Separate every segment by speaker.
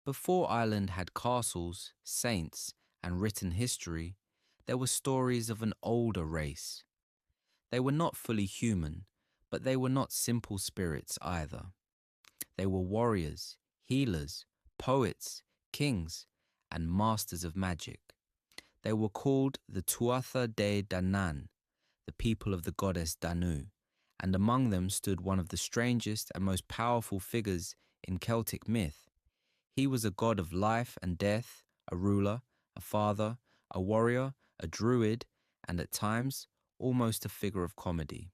Speaker 1: Before Ireland had castles, saints, and written history, there were stories of an older race. They were not fully human, but they were not simple spirits either. They were warriors, healers, poets, kings, and masters of magic. They were called the Tuatha de Danann, the people of the goddess Danu, and among them stood one of the strangest and most powerful figures in Celtic myth. He was a god of life and death, a ruler, a father, a warrior, a druid, and at times, almost a figure of comedy.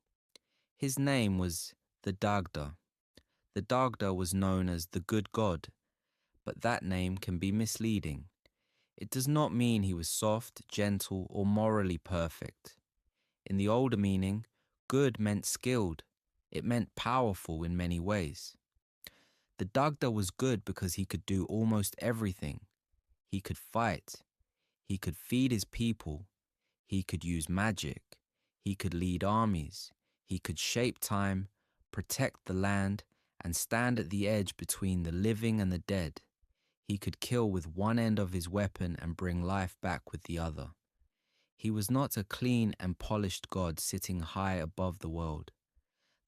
Speaker 1: His name was the Dagda. The Dagda was known as the good god, but that name can be misleading. It does not mean he was soft, gentle, or morally perfect. In the older meaning, good meant skilled. It meant powerful in many ways. The Dagda was good because he could do almost everything. He could fight. He could feed his people. He could use magic. He could lead armies. He could shape time, protect the land, and stand at the edge between the living and the dead. He could kill with one end of his weapon and bring life back with the other. He was not a clean and polished god sitting high above the world.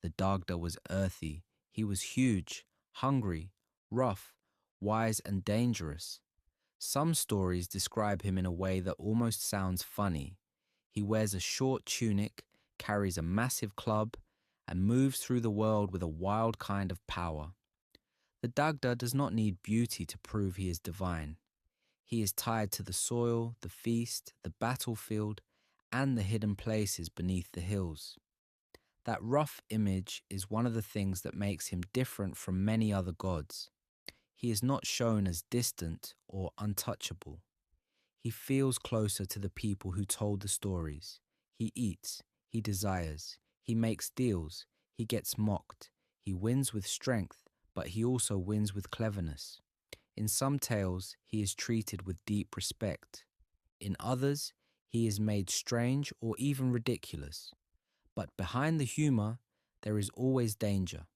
Speaker 1: The Dagda was earthy. He was huge, hungry, rough, wise, and dangerous. Some stories describe him in a way that almost sounds funny. He wears a short tunic, carries a massive club, and moves through the world with a wild kind of power. The Dagda does not need beauty to prove he is divine. He is tied to the soil, the feast, the battlefield, and the hidden places beneath the hills. That rough image is one of the things that makes him different from many other gods. He is not shown as distant or untouchable. He feels closer to the people who told the stories. He eats, he desires, he makes deals, he gets mocked, he wins with strength, but he also wins with cleverness. In some tales, he is treated with deep respect. In others, he is made strange or even ridiculous. But behind the humor, there is always danger.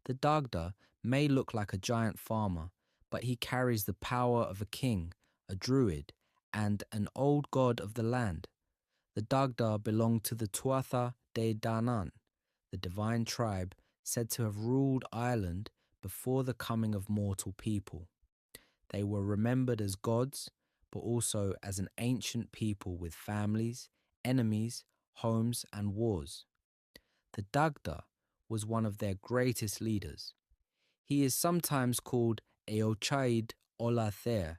Speaker 1: The Dagda may look like a giant farmer, but he carries the power of a king, a druid, and an old god of the land. The Dagda belonged to the Tuatha de Danann, the divine tribe said to have ruled Ireland before the coming of mortal people. They were remembered as gods, but also as an ancient people with families, enemies, homes, and wars. The Dagda was one of their greatest leaders. He is sometimes called Eochaid Olather,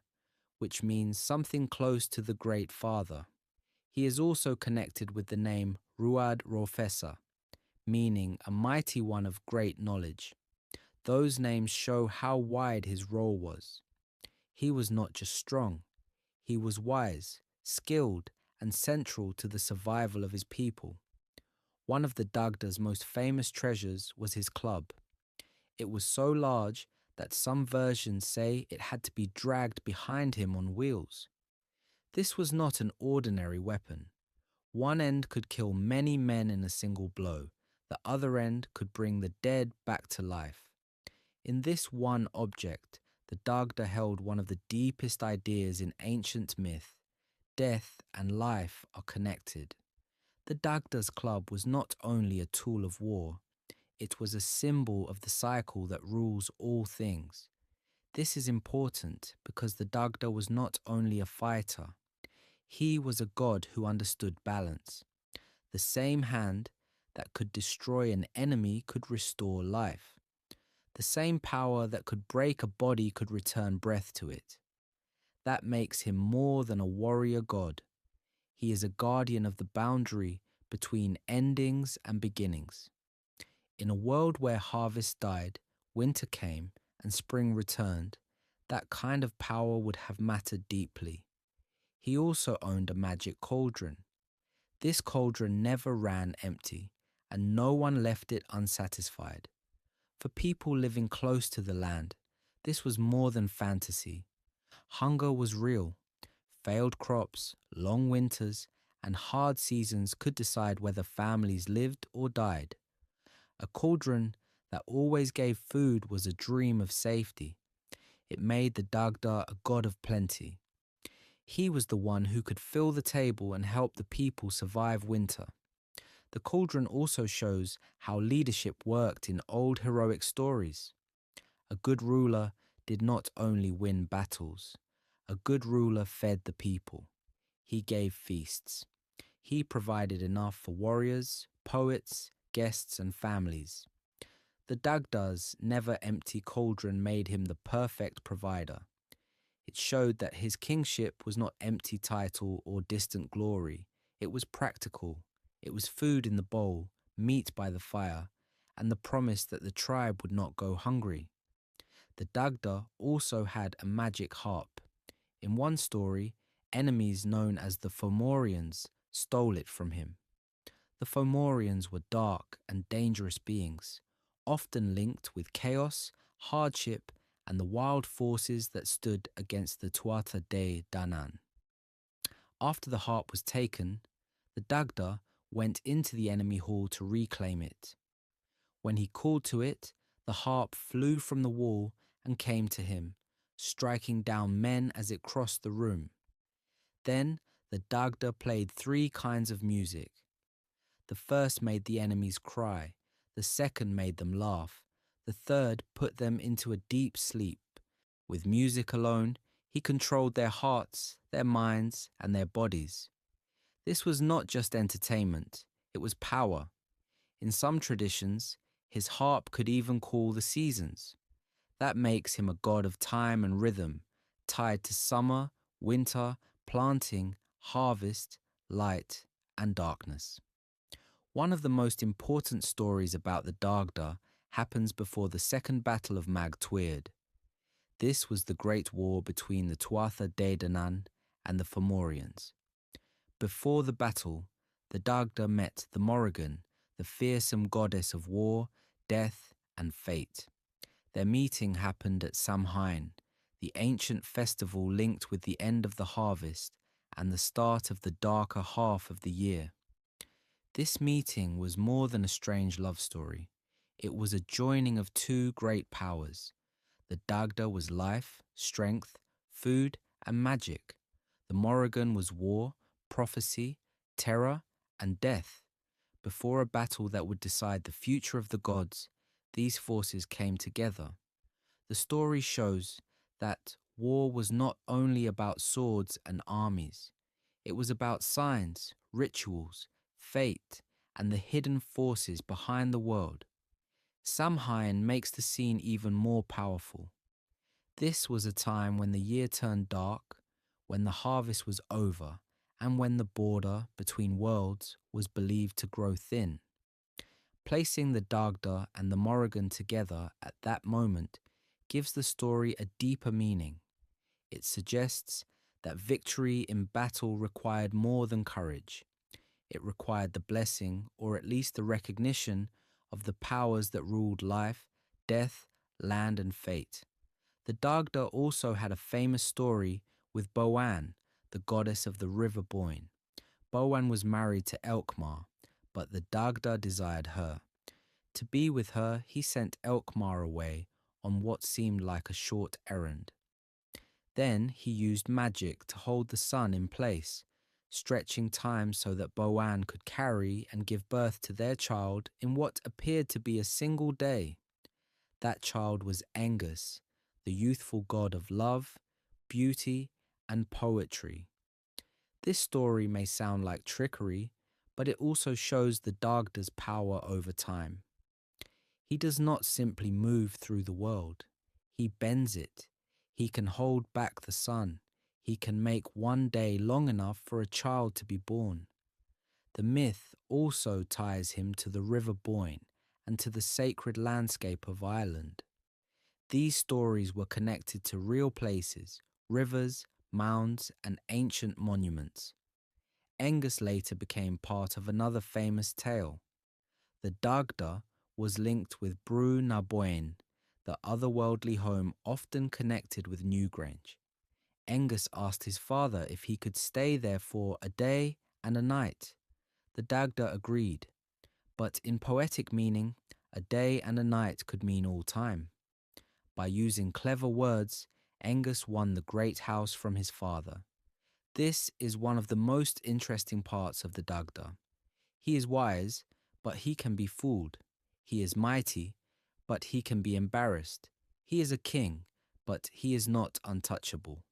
Speaker 1: which means something close to the Great Father. He is also connected with the name Ruad Rofessa, meaning a mighty one of great knowledge. Those names show how wide his role was. He was not just strong, he was wise, skilled, and central to the survival of his people. One of the Dagda's most famous treasures was his club. It was so large that some versions say it had to be dragged behind him on wheels. This was not an ordinary weapon. One end could kill many men in a single blow. The other end could bring the dead back to life. In this one object, the Dagda held one of the deepest ideas in ancient myth. Death and life are connected. The Dagda's club was not only a tool of war, it was a symbol of the cycle that rules all things. This is important because the Dagda was not only a fighter, he was a god who understood balance. The same hand that could destroy an enemy could restore life. The same power that could break a body could return breath to it. That makes him more than a warrior god. He is a guardian of the boundary between endings and beginnings. In a world where harvest died, winter came, and spring returned, that kind of power would have mattered deeply. He also owned a magic cauldron. This cauldron never ran empty, and no one left it unsatisfied. For people living close to the land, this was more than fantasy. Hunger was real. Failed crops, long winters, and hard seasons could decide whether families lived or died. A cauldron that always gave food was a dream of safety. It made the Dagda a god of plenty. He was the one who could fill the table and help the people survive winter. The cauldron also shows how leadership worked in old heroic stories. A good ruler did not only win battles. A good ruler fed the people. He gave feasts. He provided enough for warriors, poets, guests, and families. The Dagda's never-empty cauldron made him the perfect provider. It showed that his kingship was not empty title or distant glory. It was practical. It was food in the bowl, meat by the fire, and the promise that the tribe would not go hungry. The Dagda also had a magic harp. In one story, enemies known as the Fomorians stole it from him. The Fomorians were dark and dangerous beings, often linked with chaos, hardship, and the wild forces that stood against the Tuatha de Danann. After the harp was taken, the Dagda went into the enemy hall to reclaim it. When he called to it, the harp flew from the wall and came to him, striking down men as it crossed the room. Then the Dagda played 3 kinds of music. The first made the enemies cry, the second made them laugh, the third put them into a deep sleep. With music alone, he controlled their hearts, their minds, and their bodies. This was not just entertainment, it was power. In some traditions, his harp could even call the seasons. That makes him a god of time and rhythm, tied to summer, winter, planting, harvest, light, and darkness. One of the most important stories about the Dagda happens before the Second Battle of Mag Tuired. This was the great war between the Tuatha de Danann and the Fomorians. Before the battle, the Dagda met the Morrigan, the fearsome goddess of war, death, and fate. Their meeting happened at Samhain, the ancient festival linked with the end of the harvest and the start of the darker half of the year. This meeting was more than a strange love story. It was a joining of 2 great powers. The Dagda was life, strength, food, and magic. The Morrigan was war, prophecy, terror, and death. Before a battle that would decide the future of the gods, these forces came together. The story shows that war was not only about swords and armies. It was about signs, rituals, fate, and the hidden forces behind the world. Samhain makes the scene even more powerful. This was a time when the year turned dark, when the harvest was over, and when the border between worlds was believed to grow thin. Placing the Dagda and the Morrigan together at that moment gives the story a deeper meaning. It suggests that victory in battle required more than courage. It required the blessing, or at least the recognition, of the powers that ruled life, death, land, and fate. The Dagda also had a famous story with Boann, the goddess of the river Boyne. Boann was married to Elkmar, but the Dagda desired her. To be with her, he sent Elkmar away on what seemed like a short errand. Then he used magic to hold the sun in place, stretching time so that Boann could carry and give birth to their child in what appeared to be a single day. That child was Angus, the youthful god of love, beauty, and poetry. This story may sound like trickery, but it also shows the Dagda's power over time. He does not simply move through the world. He bends it. He can hold back the sun. He can make one day long enough for a child to be born. The myth also ties him to the River Boyne and to the sacred landscape of Ireland. These stories were connected to real places, rivers, mounds, and ancient monuments. Angus later became part of another famous tale. The Dagda was linked with Brú na Bóinne, the otherworldly home often connected with Newgrange. Angus asked his father if he could stay there for a day and a night. The Dagda agreed, but in poetic meaning, a day and a night could mean all time. By using clever words, Angus won the great house from his father. This is one of the most interesting parts of the Dagda. He is wise, but he can be fooled. He is mighty, but he can be embarrassed. He is a king, but he is not untouchable.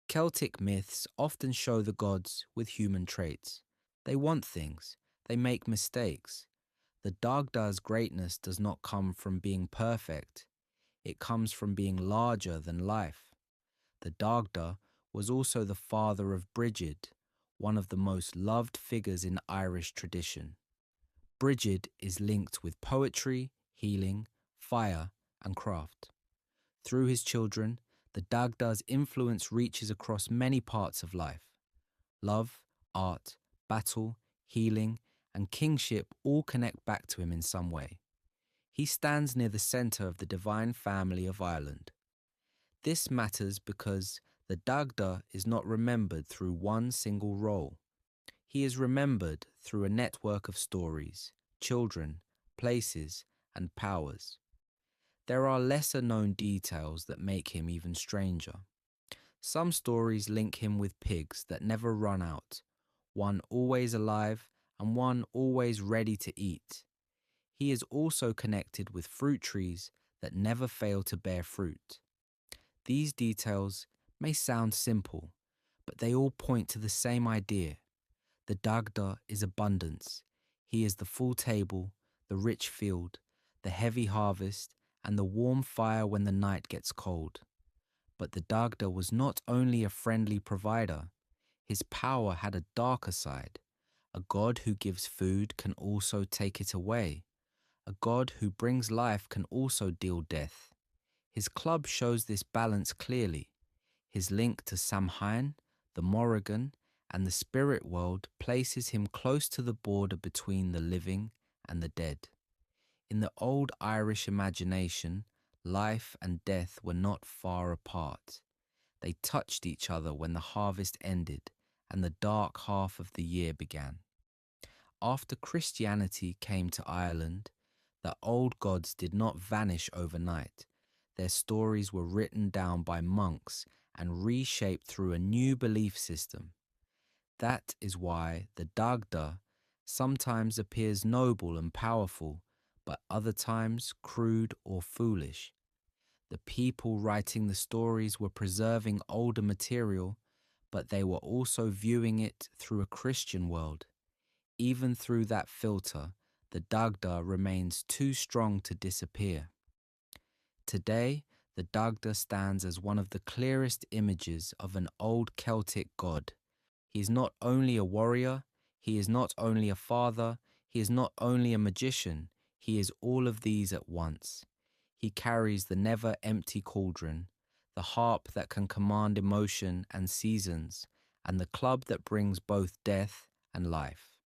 Speaker 1: Celtic myths often show the gods with human traits. They want things. They make mistakes. The Dagda's greatness does not come from being perfect. It comes from being larger than life. The Dagda was also the father of Brigid, one of the most loved figures in Irish tradition. Brigid is linked with poetry, healing, fire, and craft. Through his children, the Dagda's influence reaches across many parts of life. Love, art, battle, healing, and kingship all connect back to him in some way. He stands near the centre of the divine family of Ireland. This matters because the Dagda is not remembered through one single role. He is remembered through a network of stories, children, places, and powers. There are lesser known details that make him even stranger. Some stories link him with pigs that never run out, one always alive and one always ready to eat. He is also connected with fruit trees that never fail to bear fruit. These details may sound simple, but they all point to the same idea. The Dagda is abundance. He is the full table, the rich field, the heavy harvest, and the warm fire when the night gets cold. But the Dagda was not only a friendly provider. His power had a darker side. A god who gives food can also take it away. A god who brings life can also deal death. His club shows this balance clearly. His link to Samhain, the Morrigan, and the spirit world places him close to the border between the living and the dead. In the old Irish imagination, life and death were not far apart. They touched each other when the harvest ended and the dark half of the year began. After Christianity came to Ireland, the old gods did not vanish overnight. Their stories were written down by monks and reshaped through a new belief system. That is why the Dagda sometimes appears noble and powerful, but other times crude or foolish. The people writing the stories were preserving older material, but they were also viewing it through a Christian world. Even through that filter, the Dagda remains too strong to disappear. Today, the Dagda stands as one of the clearest images of an old Celtic god. He is not only a warrior, he is not only a father, he is not only a magician, he is all of these at once. He carries the never-empty cauldron, the harp that can command emotion and seasons, and the club that brings both death and life.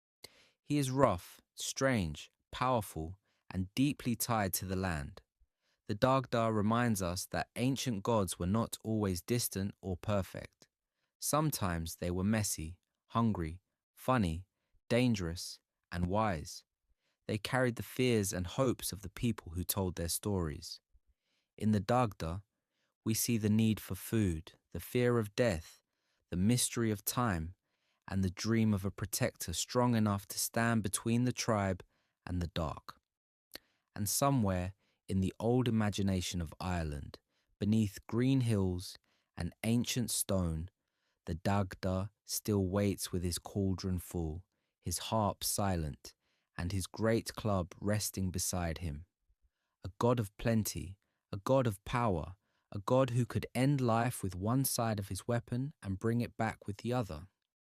Speaker 1: He is rough, strange, powerful, and deeply tied to the land. The Dagda reminds us that ancient gods were not always distant or perfect. Sometimes they were messy, hungry, funny, dangerous, and wise. They carried the fears and hopes of the people who told their stories. In the Dagda, we see the need for food, the fear of death, the mystery of time, and the dream of a protector strong enough to stand between the tribe and the dark. And somewhere in the old imagination of Ireland, beneath green hills and ancient stone, the Dagda still waits with his cauldron full, his harp silent, and his great club resting beside him. A god of plenty, a god of power, a god who could end life with one side of his weapon and bring it back with the other.